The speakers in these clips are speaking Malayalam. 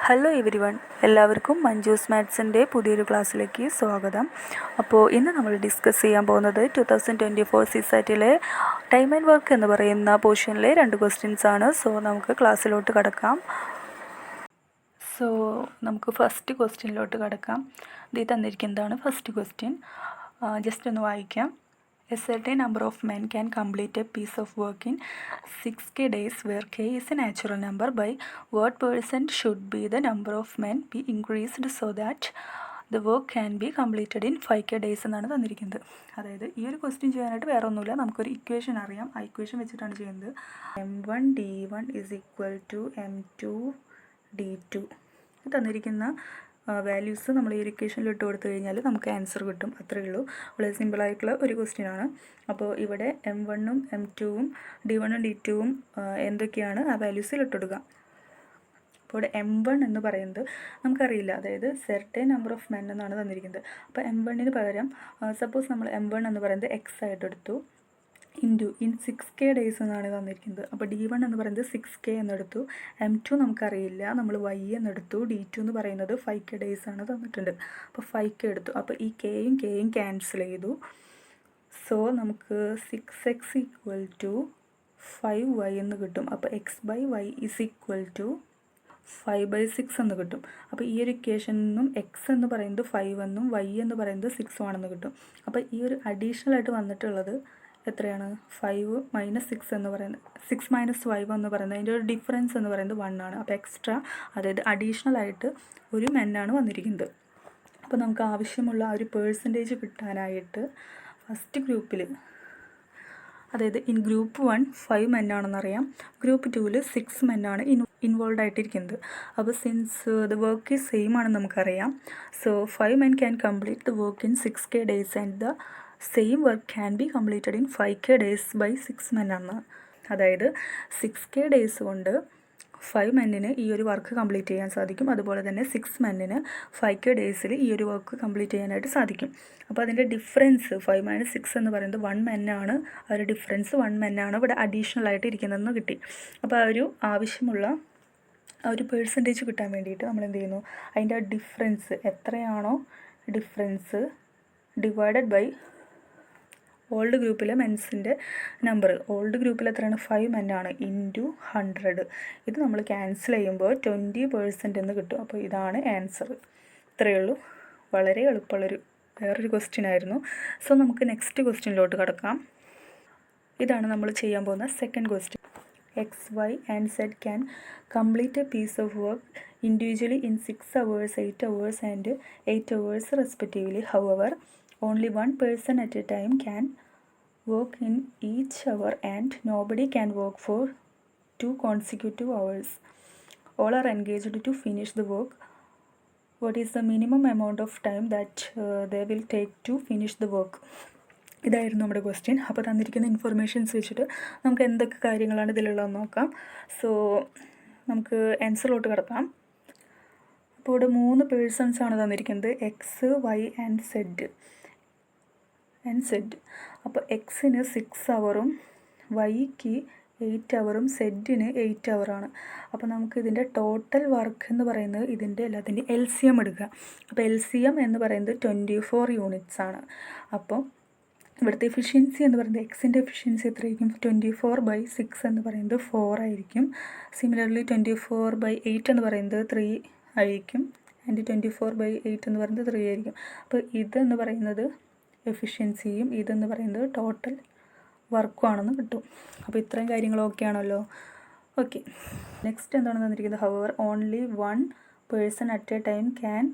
ഹലോ എവരി വൺ, എല്ലാവർക്കും മഞ്ജൂസ് മാത്സിൻ്റെ പുതിയൊരു ക്ലാസ്സിലേക്ക് സ്വാഗതം. അപ്പോൾ ഇന്ന് നമ്മൾ ഡിസ്കസ് ചെയ്യാൻ പോകുന്നത് 2024 സിസാറ്റിലെ ടൈം ആൻഡ് വർക്ക് എന്ന് പറയുന്ന പോർഷനിലെ 2 ക്വസ്റ്റ്യൻസ് ആണ്. സോ നമുക്ക് ക്ലാസ്സിലോട്ട് കടക്കാം. നമുക്ക് ഫസ്റ്റ് ക്വസ്റ്റ്യനിലോട്ട് കടക്കാം. ഇത് തന്നിരിക്കുന്നതാണ് ഫസ്റ്റ് ക്വസ്റ്റ്യൻ. ജസ്റ്റ് ഒന്ന് വായിക്കാം. A certain number of men can complete a piece of work in 6k days, where k is a natural number. By what percent should be the number of men be increased so that the work can be completed in 5k days എന്നാണ് തന്നിരിക്കുന്നത്. അതായത് ഈ ഒരു ക്വസ്റ്റ്യൻ ചെയ്യാനായിട്ട് വേറെ ഒന്നുമില്ല, നമുക്കൊരു ഇക്വേഷൻ അറിയാം. ആ ഇക്വേഷൻ വെച്ചിട്ടാണ് ചെയ്യുന്നത്. m1d1 is equal to m2d2 തന്നിരിക്കുന്ന വാല്യൂസ് നമ്മൾ ഈ ഇക്വേഷനിൽ ഇട്ട് കൊടുത്തു കഴിഞ്ഞാൽ നമുക്ക് ആൻസർ കിട്ടും. അത്രയേ ഉള്ളൂ. വളരെ സിമ്പിളായിട്ടുള്ള ഒരു ക്വസ്റ്റ്യനാണ്. അപ്പോൾ ഇവിടെ m1ഉം m2ഉം d1ഉം d2ഉം എന്തൊക്കെയാണ് ആ വാല്യൂസിൽ ഇട്ടെടുക്കുക. അപ്പോൾ ഇവിടെ m1 എന്ന് പറയുന്നത് നമുക്കറിയില്ല, അതായത് സെർട്ടൈൻ നമ്പർ ഓഫ് മെൻ എന്നാണ് തന്നിരിക്കുന്നത്. അപ്പോൾ m1ന് പകരം സപ്പോസ് നമ്മൾ m1 എന്ന് പറയുന്നത് x ആയിട്ട് എടുത്തു, ഇൻറ്റു 6k ഡേയ്സ് എന്നാണ് തന്നിരിക്കുന്നത്. അപ്പോൾ d1 എന്ന് പറയുന്നത് 6k എന്നെടുത്തു, m2 നമുക്കറിയില്ല, നമ്മൾ y എന്നെടുത്തു, d2 എന്ന് പറയുന്നത് 5k ഡേയ്സ് ആണ് തന്നിട്ടുണ്ട്. അപ്പോൾ 5k എടുത്തു. അപ്പോൾ ഈ kയും ക്യാൻസൽ ചെയ്തു. സോ നമുക്ക് 6x ഈക്വൽ ടു 5y എന്ന് കിട്ടും. അപ്പോൾ x/y ഈസ് ഈക്വൽ ടു 5/6 എന്ന് കിട്ടും. അപ്പോൾ ഈ ഒരു ഇക്വേഷനിൽ നിന്നും x എന്ന് പറയുന്നത് 5 എന്നും y എന്ന് പറയുന്നത് 6 ആണെന്ന് കിട്ടും. അപ്പോൾ ഈ ഒരു അഡീഷണൽ ആയിട്ട് വന്നിട്ടുള്ളത് എത്രയാണ്? 5 - 6 എന്ന് പറയുന്നത് 6 - 5 എന്ന് പറയുന്നത് അതിൻ്റെ ഒരു ഡിഫറൻസ് എന്ന് പറയുന്നത് 1 ആണ്. അപ്പോൾ എക്സ്ട്രാ, അതായത് അഡീഷണൽ ആയിട്ട് ഒരു മെന്നാണ് വന്നിരിക്കുന്നത്. അപ്പോൾ നമുക്ക് ആവശ്യമുള്ള ആ ഒരു പേഴ്സൻറ്റേജ് കിട്ടാനായിട്ട് ഫസ്റ്റ് ഗ്രൂപ്പിൽ, അതായത് ഇൻ ഗ്രൂപ്പ് 1 5 മെന്നാണെന്നറിയാം, ഗ്രൂപ്പ് 2 6 മെന്നാണ് ഇൻവോൾവ് ആയിട്ടിരിക്കുന്നത്. അപ്പോൾ since the work is same ആണെന്ന് നമുക്കറിയാം. So 5 men can complete the work in 6k days and the same work can be completed in 5k days by 6 men ആണ്. അതായത് 6k ഡേയ്സ് കൊണ്ട് 5 മെന്നിന് ഈ ഒരു വർക്ക് കംപ്ലീറ്റ് ചെയ്യാൻ സാധിക്കും. അതുപോലെ തന്നെ 6 മെന്നിന് 5k ഡേയ്സിൽ ഈ ഒരു വർക്ക് കംപ്ലീറ്റ് ചെയ്യാനായിട്ട് സാധിക്കും. അപ്പോൾ അതിൻ്റെ ഡിഫറൻസ് 5 - 6 എന്ന് പറയുന്നത് 1 മെന്നാണ്. ആ ഒരു ഡിഫറൻസ് 1 മെന്നാണ് ഇവിടെ അഡീഷണൽ ആയിട്ട് ഇരിക്കുന്നതെന്ന് കിട്ടി. അപ്പോൾ ആ ഒരു ആവശ്യമുള്ള ആ ഒരു പേഴ്സൻറ്റേജ് കിട്ടാൻ വേണ്ടിയിട്ട് നമ്മൾ എന്ത് ചെയ്യുന്നു, അതിൻ്റെ ആ ഡിഫറൻസ് എത്രയാണോ ഡിഫറൻസ് ഡിവൈഡഡ് ബൈ ഓൾഡ് ഗ്രൂപ്പിലെ മെൻസിൻ്റെ നമ്പർ. ഓൾഡ് ഗ്രൂപ്പിൽ എത്രയാണ്? 5 മെന്നാണ്, ഇൻറ്റു 100. ഇത് നമ്മൾ ക്യാൻസൽ ചെയ്യുമ്പോൾ 20% എന്ന് കിട്ടും. അപ്പോൾ ഇതാണ് ആൻസർ. ഇത്രയേ ഉള്ളൂ. വളരെ എളുപ്പമുള്ളൊരു വേറൊരു ക്വസ്റ്റ്യൻ ആയിരുന്നു. സോ നമുക്ക് നെക്സ്റ്റ് ക്വസ്റ്റ്യനിലോട്ട് കടക്കാം. ഇതാണ് നമ്മൾ ചെയ്യാൻ പോകുന്ന second question. x, y and z can complete a piece of work individually in 6 hours, 8 hours and 8 hours respectively. However, only one person at a time can work in each hour and nobody can work for 2 consecutive hours. All are engaged to finish the work. What is the minimum amount of time that they will take to finish the work? ഇതായിരുന്നു നമ്മുടെ ക്വസ്റ്റ്യൻ. അപ്പോൾ തന്നിരിക്കുന്ന ഇൻഫർമേഷൻസ് വെച്ചിട്ട് നമുക്ക് എന്തൊക്കെ കാര്യങ്ങളാണ് ഇതിലുള്ളതെന്ന് നോക്കാം. സോ നമുക്ക് ആൻസറിലോട്ട് കിടക്കാം. അപ്പോൾ ഇവിടെ 3 പേഴ്സൺസ് ആണ് തന്നിരിക്കുന്നത്, എക്സ്, വൈ ആൻഡ് സെഡ്. അപ്പോൾ എക്സിന് 6 അവറും വൈക്ക് 8 അവറും സെഡിന് 8 അവറാണ്. അപ്പോൾ നമുക്ക് ഇതിൻ്റെ ടോട്ടൽ വർക്ക് എന്ന് പറയുന്നത് ഇതിൻ്റെ എല്ലാത്തിൻ്റെ LCM എടുക്കുക. അപ്പോൾ LCM എന്ന് പറയുന്നത് 24 യൂണിറ്റ്സ് ആണ്. അപ്പോൾ ഇവിടുത്തെ എഫിഷ്യൻസി എന്ന് പറയുന്നത് എക്സിൻ്റെ എഫിഷ്യൻസി എത്രയായിരിക്കും? 24/6 എന്ന് പറയുന്നത് 4 ആയിരിക്കും. സിമിലർലി 24/8 എന്ന് പറയുന്നത് 3 ആയിരിക്കും. ആൻഡ് 24/8 എന്ന് പറയുന്നത് 3 ആയിരിക്കും. അപ്പോൾ ഇതെന്ന് പറയുന്നത് എഫിഷ്യൻസിയും ഇതെന്ന് പറയുന്നത് ടോട്ടൽ വർക്കും ആണെന്ന് കിട്ടും. അപ്പോൾ ഇത്രയും കാര്യങ്ങൾ ഓക്കെ ആണല്ലോ. ഓക്കെ, നെക്സ്റ്റ് എന്താണ് തന്നിരിക്കുന്നത്? Hour only 1 person at a time can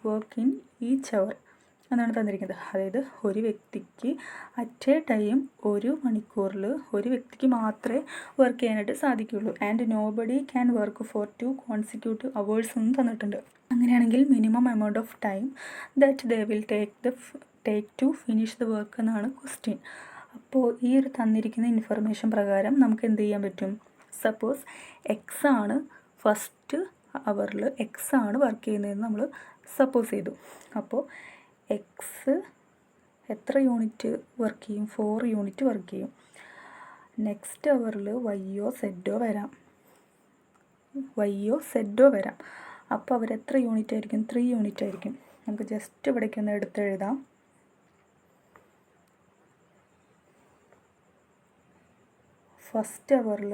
work in each hour എന്നാണ് തന്നിരിക്കുന്നത്. അതായത് ഒരു വ്യക്തിക്ക് അറ്റ് എ ടൈം 1 മണിക്കൂറിൽ ഒരു വ്യക്തിക്ക് മാത്രമേ വർക്ക് ചെയ്യാനായിട്ട് സാധിക്കുകയുള്ളൂ. And nobody can work for 2 consecutive hours എന്നും തന്നിട്ടുണ്ട്. അങ്ങനെയാണെങ്കിൽ minimum amount of time that they will take to finish the work എന്നാണ് ക്വസ്റ്റ്യൻ. അപ്പോൾ ഈ ഒരു തന്നിരിക്കുന്ന ഇൻഫർമേഷൻ പ്രകാരം നമുക്ക് എന്ത് ചെയ്യാൻ പറ്റും? സപ്പോസ് എക്സ് ആണ് ഫസ്റ്റ് അവറിൽ എക്സ് ആണ് വർക്ക് ചെയ്യുന്നതെന്ന് നമ്മൾ സപ്പോസ് ചെയ്തു. അപ്പോൾ എക്സ് എത്ര യൂണിറ്റ് വർക്ക് ചെയ്യും? 4 യൂണിറ്റ് വർക്ക് ചെയ്യും. നെക്സ്റ്റ് അവറിൽ വൈയോ സെഡോ വരാം. അപ്പോൾ അവർ എത്ര യൂണിറ്റ് ആയിരിക്കും? 3 യൂണിറ്റ് ആയിരിക്കും. നമുക്ക് ജസ്റ്റ് ഇവിടേക്കൊന്ന് എടുത്തെഴുതാം. ഫസ്റ്റ് അവറിൽ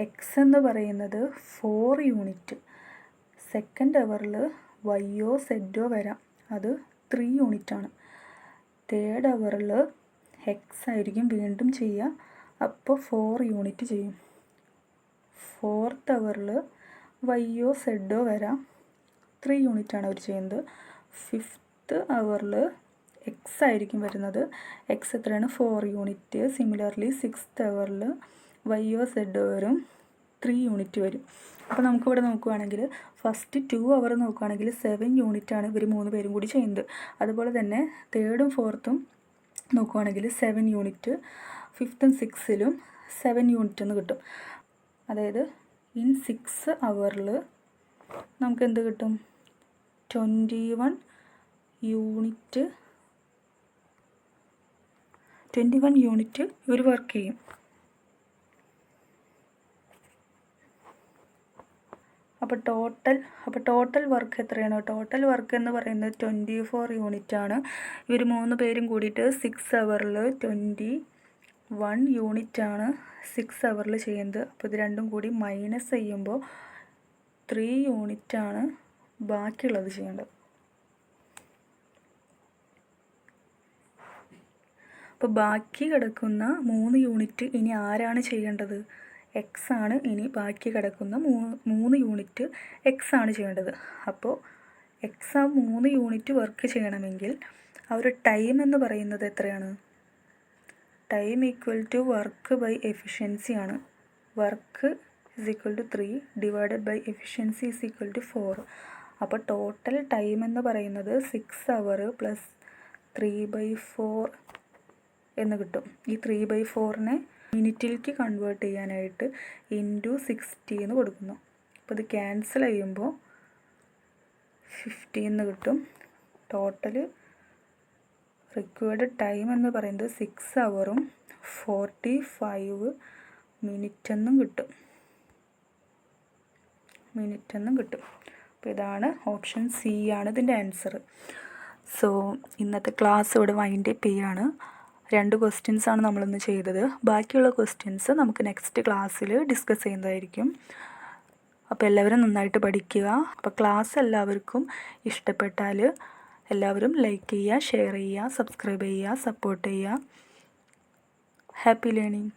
എക്സ് എന്ന് പറയുന്നത് 4 യൂണിറ്റ്, സെക്കൻഡ് അവറിൽ വൈയോ സെഡോ വരാം, അത് 3 യൂണിറ്റാണ്. തേർഡ് അവറിൽ എക്സ് ആയിരിക്കും വീണ്ടും ചെയ്യുക, അപ്പോൾ 4 യൂണിറ്റ് ചെയ്യും. ഫോർത്ത് അവറിൽ വൈയോ സെഡോ വരാം, 3 യൂണിറ്റാണ് അവർ ചെയ്യുന്നത്. ഫിഫ്ത്ത് അവറിൽ എക്സ് ആയിരിക്കും വരുന്നത്, എക്സ് എത്രയാണ്? 4 യൂണിറ്റ്. സിമിലർലി സിക്സ്ത് അവറിൽ വൈയോ സെഡോ വരും, 3 യൂണിറ്റ് വരും. അപ്പോൾ നമുക്കിവിടെ നോക്കുകയാണെങ്കിൽ ഫസ്റ്റ് 2 അവർ നോക്കുകയാണെങ്കിൽ 7 യൂണിറ്റാണ് ഇവർ 3 പേരും കൂടി ചെയ്യുന്നത്. അതുപോലെ തന്നെ തേർഡും ഫോർത്തും നോക്കുകയാണെങ്കിൽ 7 യൂണിറ്റ്, ഫിഫ്ത്തും സിക്സിലും 7 യൂണിറ്റ് എന്ന് കിട്ടും. അതായത് ഇൻ 6 അവറിൽ നമുക്ക് എന്ത് കിട്ടും? 21 യൂണിറ്റ് ഇവർ വർക്ക് ചെയ്യും. അപ്പോൾ ടോട്ടൽ വർക്ക് എത്രയാണ്? ടോട്ടൽ വർക്ക് എന്ന് പറയുന്നത് 24 യൂണിറ്റാണ്. ഇവർ 3 പേരും കൂടിയിട്ട് 6 അവറിൽ 21 യൂണിറ്റാണ് 6 അവറിൽ ചെയ്യുന്നത്. അപ്പോൾ ഇത് രണ്ടും കൂടി മൈനസ് ചെയ്യുമ്പോൾ 3 യൂണിറ്റാണ് ബാക്കിയുള്ളത് ചെയ്യേണ്ടത്. അപ്പോൾ ബാക്കി കിടക്കുന്ന 3 യൂണിറ്റ് ഇനി ആരാണ് ചെയ്യേണ്ടത്? എക്സ് ആണ് ഇനി ബാക്കി കിടക്കുന്ന 3 യൂണിറ്റ് എക്സ് ആണ് ചെയ്യേണ്ടത്. അപ്പോൾ എക്സ് ആ 3 യൂണിറ്റ് വർക്ക് ചെയ്യണമെങ്കിൽ ആ ഒരു ടൈം എന്ന് പറയുന്നത് എത്രയാണ്? Time equal to work by efficiency ആണ്. Work is equal to 3 divided by efficiency is equal to 4. അപ്പോൾ ടോട്ടൽ ടൈം എന്ന് പറയുന്നത് 6 അവർ പ്ലസ് 3/4 എന്ന് കിട്ടും. ഈ 3/4നെ മിനിറ്റിലേക്ക് കൺവേർട്ട് ചെയ്യാനായിട്ട് ഇൻറ്റു 60 എന്ന് കൊടുക്കുന്നു. അപ്പോൾ ഇത് ക്യാൻസൽ ചെയ്യുമ്പോൾ 50 എന്ന് കിട്ടും. ടോട്ടൽ റിക്വയർഡ് ടൈം എന്ന് പറയുന്നത് 6 അവറും 45 മിനിറ്റെന്നും കിട്ടും. അപ്പോൾ ഇതാണ് ഓപ്ഷൻ സി ആണ് ഇതിൻ്റെ ആൻസർ. സോ ഇന്നത്തെ ക്ലാസ് ഇവിടെ വൈൻഡ് അപ്പ് ചെയ്യാണ്. 2 ക്വസ്റ്റ്യൻസാണ് നമ്മളിന്ന് ചെയ്തത്. ബാക്കിയുള്ള ക്വസ്റ്റ്യൻസ് നമുക്ക് നെക്സ്റ്റ് ക്ലാസ്സിൽ ഡിസ്കസ് ചെയ്യുന്നതായിരിക്കും. അപ്പോൾ എല്ലാവരും നന്നായിട്ട് പഠിക്കുക. അപ്പോൾ ക്ലാസ് എല്ലാവർക്കും ഇഷ്ടപ്പെട്ടാൽ എല്ലാവരും ലൈക്ക് ചെയ്യുക, ഷെയർ ചെയ്യുക, സബ്സ്ക്രൈബ് ചെയ്യുക, സപ്പോർട്ട് ചെയ്യുക. Happy learning.